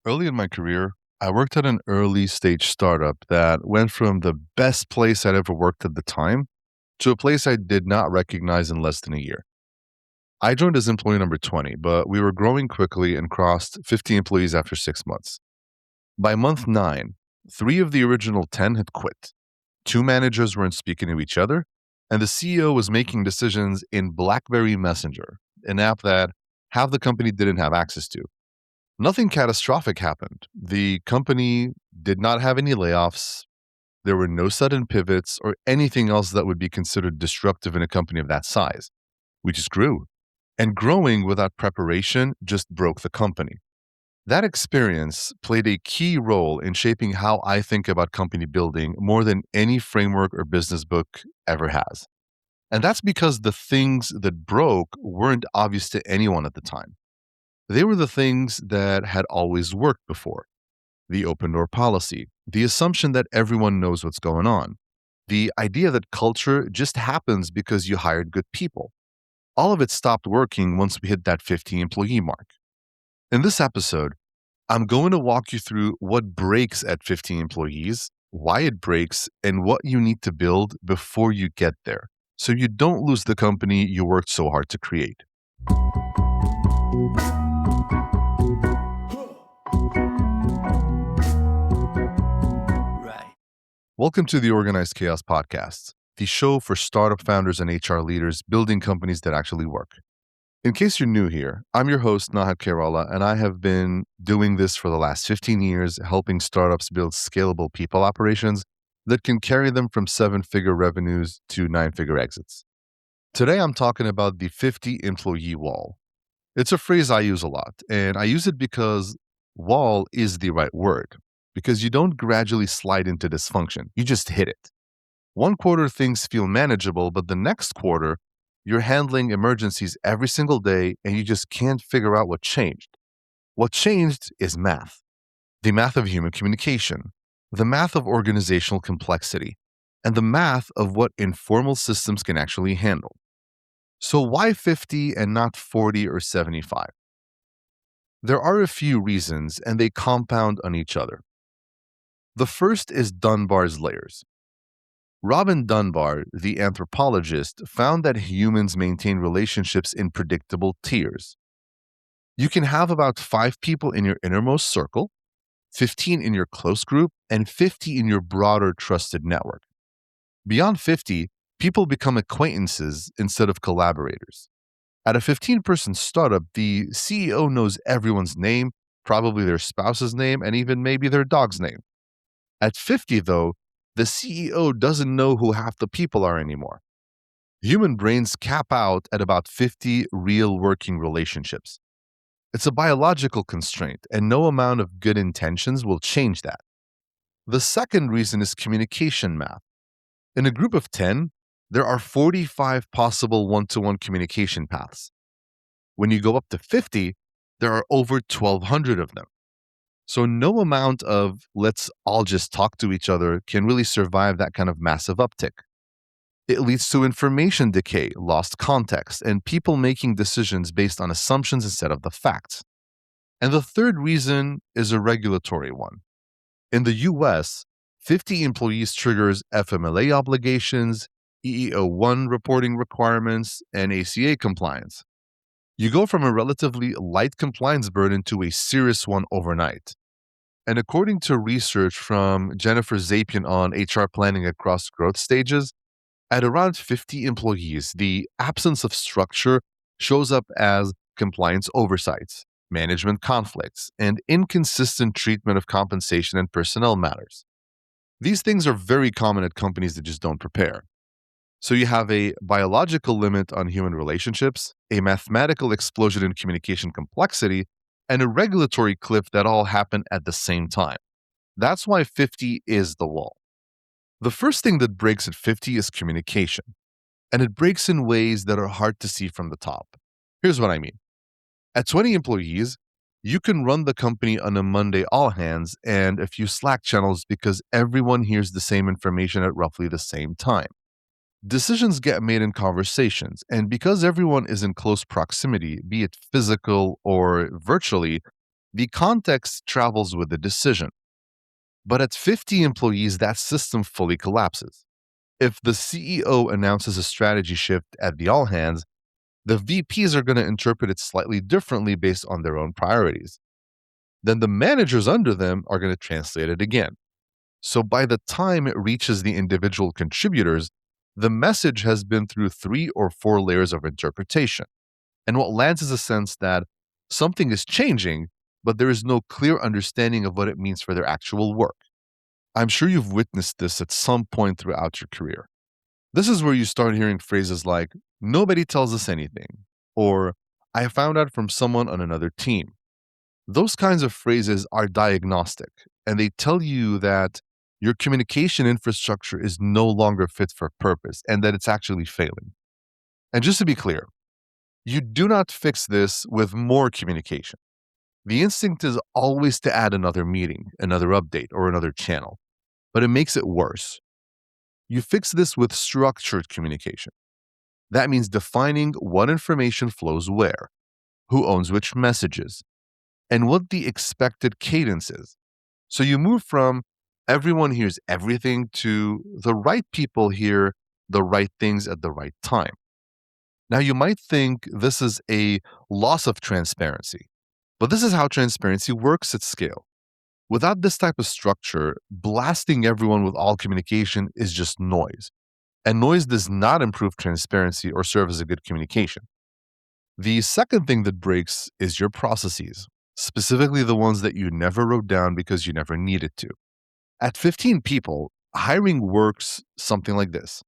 Early in my career, I worked at an early stage startup that went from the best place I'd ever worked at the time to a place I did not recognize in less than a year. I joined as employee number 20, but we were growing quickly and crossed 50 employees after 6 months. By month nine, three of the original 10 had quit. Two managers weren't speaking to each other, and the CEO was making decisions in BlackBerry Messenger, an app that half the company didn't have access to. Nothing catastrophic happened. The company did not have any layoffs. There were no sudden pivots or anything else that would be considered disruptive in a company of that size. We just grew. And growing without preparation just broke the company. That experience played a key role in shaping how I think about company building more than any framework or business book ever has. And that's because the things that broke weren't obvious to anyone at the time. They were the things that had always worked before: the open door policy, the assumption that everyone knows what's going on, the idea that culture just happens because you hired good people. All of it stopped working once we hit that 50 employee mark. In this episode, I'm going to walk you through what breaks at 50 employees, why it breaks, and what you need to build before you get there so you don't lose the company you worked so hard to create. Right. Welcome to the Organized Chaos Podcast, the show for startup founders and HR leaders building companies that actually work. In case you're new here, I'm your host, Nahat Kerala, and I have been doing this for the last 15 years, helping startups build scalable people operations that can carry them from seven-figure revenues to nine-figure exits. Today, I'm talking about the 50 employee wall. It's a phrase I use a lot, and I use it because wall is the right word, because you don't gradually slide into dysfunction, you just hit it. One quarter things feel manageable, but the next quarter, you're handling emergencies every single day and you just can't figure out what changed. What changed is math: the math of human communication, the math of organizational complexity, and the math of what informal systems can actually handle. So, why 50 and not 40 or 75? There are a few reasons, and they compound on each other. The first is Dunbar's layers. Robin Dunbar, the anthropologist, found that humans maintain relationships in predictable tiers. You can have about 5 people in your innermost circle, 15 in your close group, and 50 in your broader trusted network. Beyond 50, people become acquaintances instead of collaborators. At a 15-person startup, the CEO knows everyone's name, probably their spouse's name, and even maybe their dog's name. At 50, though, the CEO doesn't know who half the people are anymore. Human brains cap out at about 50 real working relationships. It's a biological constraint, and no amount of good intentions will change that. The second reason is communication math. In a group of 10, there are 45 possible one-to-one communication paths. When you go up to 50, there are over 1,200 of them. So no amount of let's all just talk to each other can really survive that kind of massive uptick. It leads to information decay, lost context, and people making decisions based on assumptions instead of the facts. And the third reason is a regulatory one. In the US, 50 employees triggers FMLA obligations, EEO-1 reporting requirements, and ACA compliance. You go from a relatively light compliance burden to a serious one overnight. And according to research from Jennifer Zapian on HR planning across growth stages, at around 50 employees, the absence of structure shows up as compliance oversights, management conflicts, and inconsistent treatment of compensation and personnel matters. These things are very common at companies that just don't prepare. So you have a biological limit on human relationships, a mathematical explosion in communication complexity, and a regulatory cliff that all happen at the same time. That's why 50 is the wall. The first thing that breaks at 50 is communication, and it breaks in ways that are hard to see from the top. Here's what I mean. At 20 employees, you can run the company on a Monday all hands and a few Slack channels because everyone hears the same information at roughly the same time. Decisions get made in conversations, and because everyone is in close proximity, be it physical or virtually, The context travels with the decision. But at 50 employees, that system fully collapses. If the CEO announces a strategy shift at the all hands, the VPs are going to interpret it slightly differently based on their own priorities. Then the managers under them are going to translate it again. So by the time it reaches the individual contributors, the message has been through 3 or 4 layers of interpretation. And what lands is a sense that something is changing, but there is no clear understanding of what it means for their actual work. I'm sure you've witnessed this at some point throughout your career. This is where you start hearing phrases like, nobody tells us anything, or I found out from someone on another team. Those kinds of phrases are diagnostic, and they tell you that your communication infrastructure is no longer fit for purpose and that it's actually failing. And just to be clear, you do not fix this with more communication. The instinct is always to add another meeting, another update, or another channel, but it makes it worse. You fix this with structured communication. That means defining what information flows where, who owns which messages, and what the expected cadence is. So you move from everyone hears everything to the right people hear the right things at the right time. Now, you might think this is a loss of transparency, but this is how transparency works at scale. Without this type of structure, blasting everyone with all communication is just noise. And noise does not improve transparency or serve as a good communication. The second thing that breaks is your processes, specifically the ones that you never wrote down because you never needed to. At 15 people, hiring works something like this.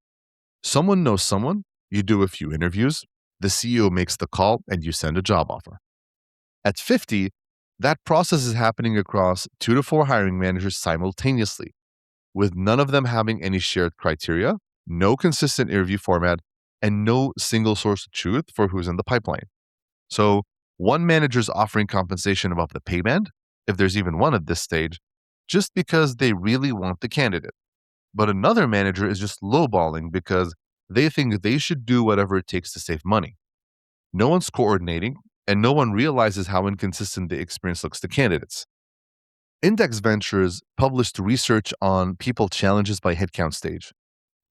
Someone knows someone, you do a few interviews, the CEO makes the call, and you send a job offer. At 50, that process is happening across 2 to 4 hiring managers simultaneously, with none of them having any shared criteria, no consistent interview format, and no single source of truth for who's in the pipeline. So one manager's offering compensation above the pay band, if there's even one at this stage, just because they really want the candidate. But another manager is just lowballing because they think they should do whatever it takes to save money. No one's coordinating, and no one realizes how inconsistent the experience looks to candidates. Index Ventures published research on people challenges by headcount stage,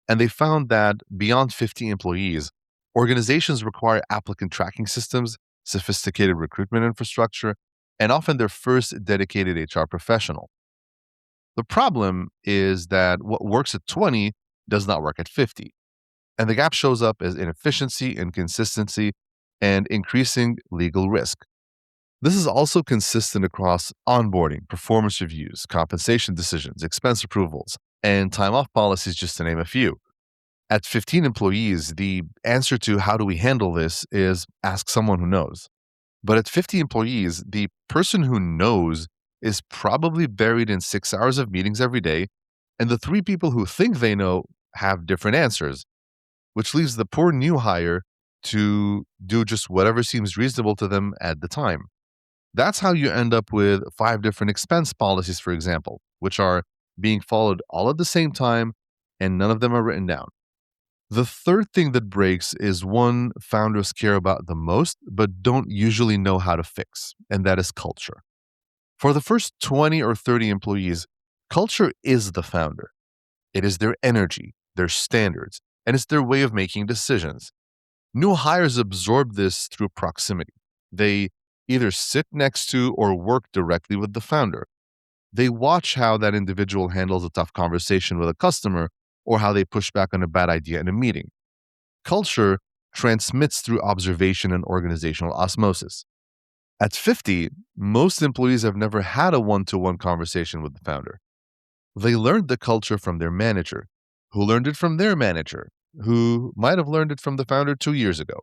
and they found that beyond 50 employees, organizations require applicant tracking systems, sophisticated recruitment infrastructure, and often their first dedicated HR professional. The problem is that what works at 20 does not work at 50. And the gap shows up as inefficiency, inconsistency, and increasing legal risk. This is also consistent across onboarding, performance reviews, compensation decisions, expense approvals, and time off policies, just to name a few. At 15 employees, the answer to how do we handle this is ask someone who knows. But at 50 employees, the person who knows is probably buried in 6 hours of meetings every day, and the 3 people who think they know have different answers, which leaves the poor new hire to do just whatever seems reasonable to them at the time. That's how you end up with 5 different expense policies, for example, which are being followed all at the same time, and none of them are written down. The third thing that breaks is one founders care about the most, but don't usually know how to fix, and that is culture. For the first 20 or 30 employees, culture is the founder. It is their energy, their standards, and it's their way of making decisions. New hires absorb this through proximity. They either sit next to or work directly with the founder. They watch how that individual handles a tough conversation with a customer or how they push back on a bad idea in a meeting. Culture transmits through observation and organizational osmosis. At 50, most employees have never had a one-to-one conversation with the founder. They learned the culture from their manager, who learned it from their manager, who might have learned it from the founder 2 years ago.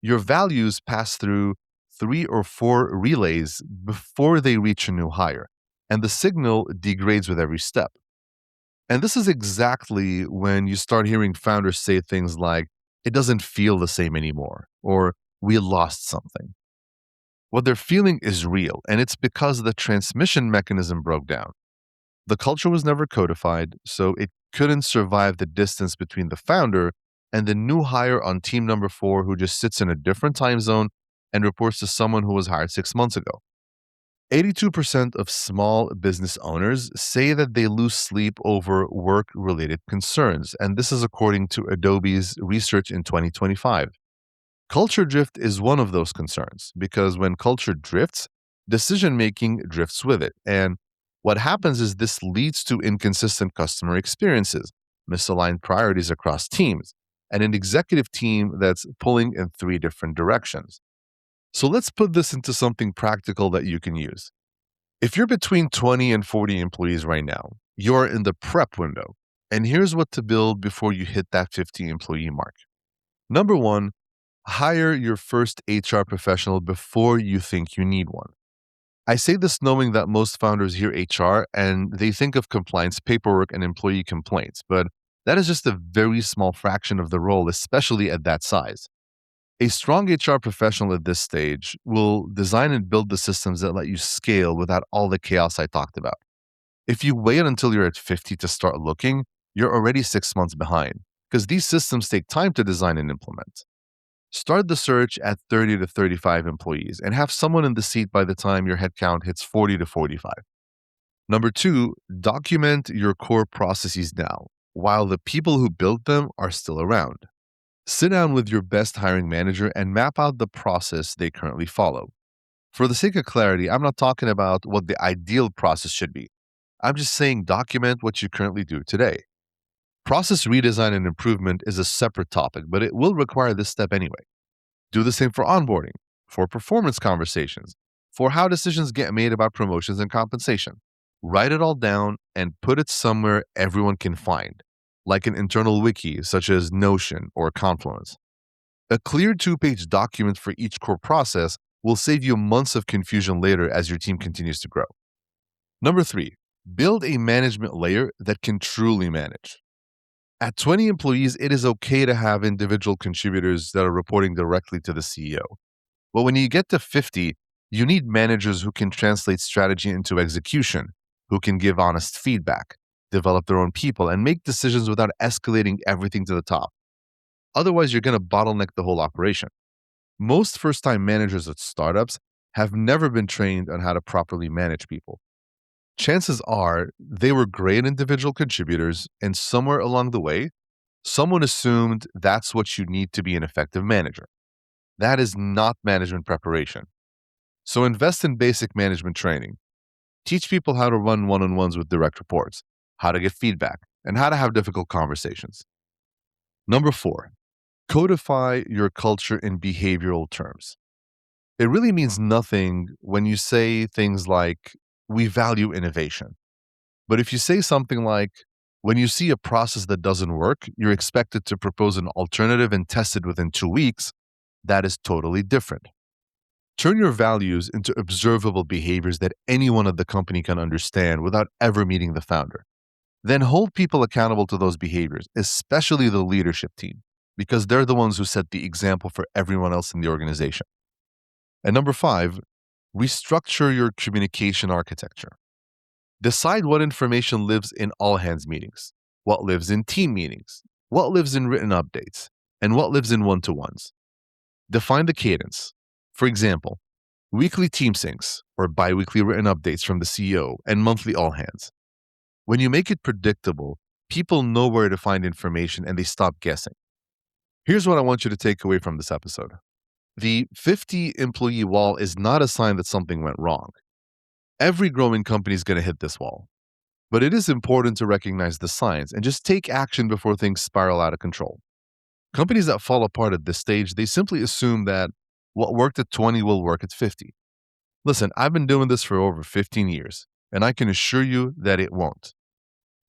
Your values pass through 3 or 4 relays before they reach a new hire, and the signal degrades with every step. And this is exactly when you start hearing founders say things like, it doesn't feel the same anymore, or we lost something. What they're feeling is real, and it's because the transmission mechanism broke down. The culture was never codified, so it couldn't survive the distance between the founder and the new hire on team number 4 who just sits in a different time zone and reports to someone who was hired 6 months ago. 82% of small business owners say that they lose sleep over work related concerns. And this is according to Adobe's research in 2025. Culture drift is one of those concerns because when culture drifts, decision making drifts with it. And what happens is this leads to inconsistent customer experiences, misaligned priorities across teams, and an executive team that's pulling in three different directions. So let's put this into something practical that you can use. If you're between 20 and 40 employees right now, you're in the prep window. And here's what to build before you hit that 50 employee mark. Number one, hire your first HR professional before you think you need one. I say this knowing that most founders hear HR and they think of compliance paperwork and employee complaints, but that is just a very small fraction of the role, especially at that size. A strong HR professional at this stage will design and build the systems that let you scale without all the chaos I talked about. If you wait until you're at 50 to start looking, you're already 6 months behind because these systems take time to design and implement. Start the search at 30 to 35 employees and have someone in the seat by the time your headcount hits 40 to 45. Number two, document your core processes now while the people who built them are still around. Sit down with your best hiring manager and map out the process they currently follow. For the sake of clarity, I'm not talking about what the ideal process should be. I'm just saying document what you currently do today. Process redesign and improvement is a separate topic, but it will require this step anyway. Do the same for onboarding, for performance conversations, for how decisions get made about promotions and compensation. Write it all down and put it somewhere everyone can find, like an internal wiki such as Notion or Confluence. A clear 2-page document for each core process will save you months of confusion later as your team continues to grow. Number three, build a management layer that can truly manage. At 20 employees, it is okay to have individual contributors that are reporting directly to the CEO. But when you get to 50, you need managers who can translate strategy into execution, who can give honest feedback, develop their own people, and make decisions without escalating everything to the top. Otherwise, you're going to bottleneck the whole operation. Most first time managers at startups have never been trained on how to properly manage people. Chances are they were great individual contributors, and somewhere along the way, someone assumed that's what you need to be an effective manager. That is not management preparation. So invest in basic management training. Teach people how to run one on ones with direct reports, how to get feedback, and how to have difficult conversations. Number four, codify your culture in behavioral terms. It really means nothing when you say things like, we value innovation. But if you say something like, when you see a process that doesn't work, you're expected to propose an alternative and test it within 2 weeks, that is totally different. Turn your values into observable behaviors that anyone at the company can understand without ever meeting the founder. Then hold people accountable to those behaviors, especially the leadership team, because they're the ones who set the example for everyone else in the organization. And number five, restructure your communication architecture. Decide what information lives in all hands meetings, what lives in team meetings, what lives in written updates, and what lives in one-to-ones. Define the cadence. For example, weekly team syncs or biweekly written updates from the CEO and monthly all hands. When you make it predictable, people know where to find information and they stop guessing. Here's what I want you to take away from this episode. The 50 employee wall is not a sign that something went wrong. Every growing company is going to hit this wall. But it is important to recognize the signs and just take action before things spiral out of control. Companies that fall apart at this stage, they simply assume that what worked at 20 will work at 50. Listen, I've been doing this for over 15 years, and I can assure you that it won't.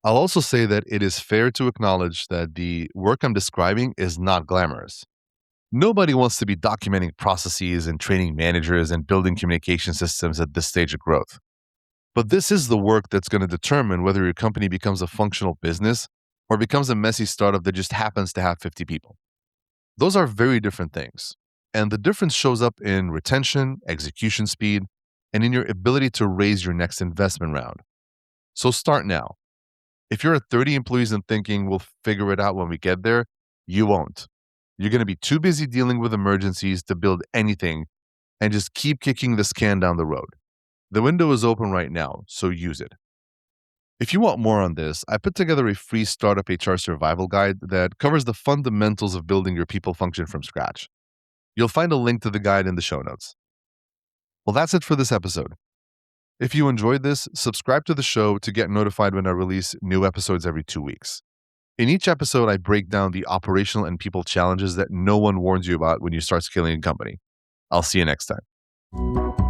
I'll also say that it is fair to acknowledge that the work I'm describing is not glamorous. Nobody wants to be documenting processes and training managers and building communication systems at this stage of growth. But this is the work that's going to determine whether your company becomes a functional business or becomes a messy startup that just happens to have 50 people. Those are very different things. And the difference shows up in retention, execution speed, and in your ability to raise your next investment round. So start now. If you're at 30 employees and thinking we'll figure it out when we get there, you won't. You're going to be too busy dealing with emergencies to build anything and just keep kicking this can down the road. The window is open right now, so use it. If you want more on this, I put together a free startup HR survival guide that covers the fundamentals of building your people function from scratch. You'll find a link to the guide in the show notes. Well, that's it for this episode. If you enjoyed this, subscribe to the show to get notified when I release new episodes every 2 weeks. In each episode, I break down the operational and people challenges that no one warns you about when you start scaling a company. I'll see you next time.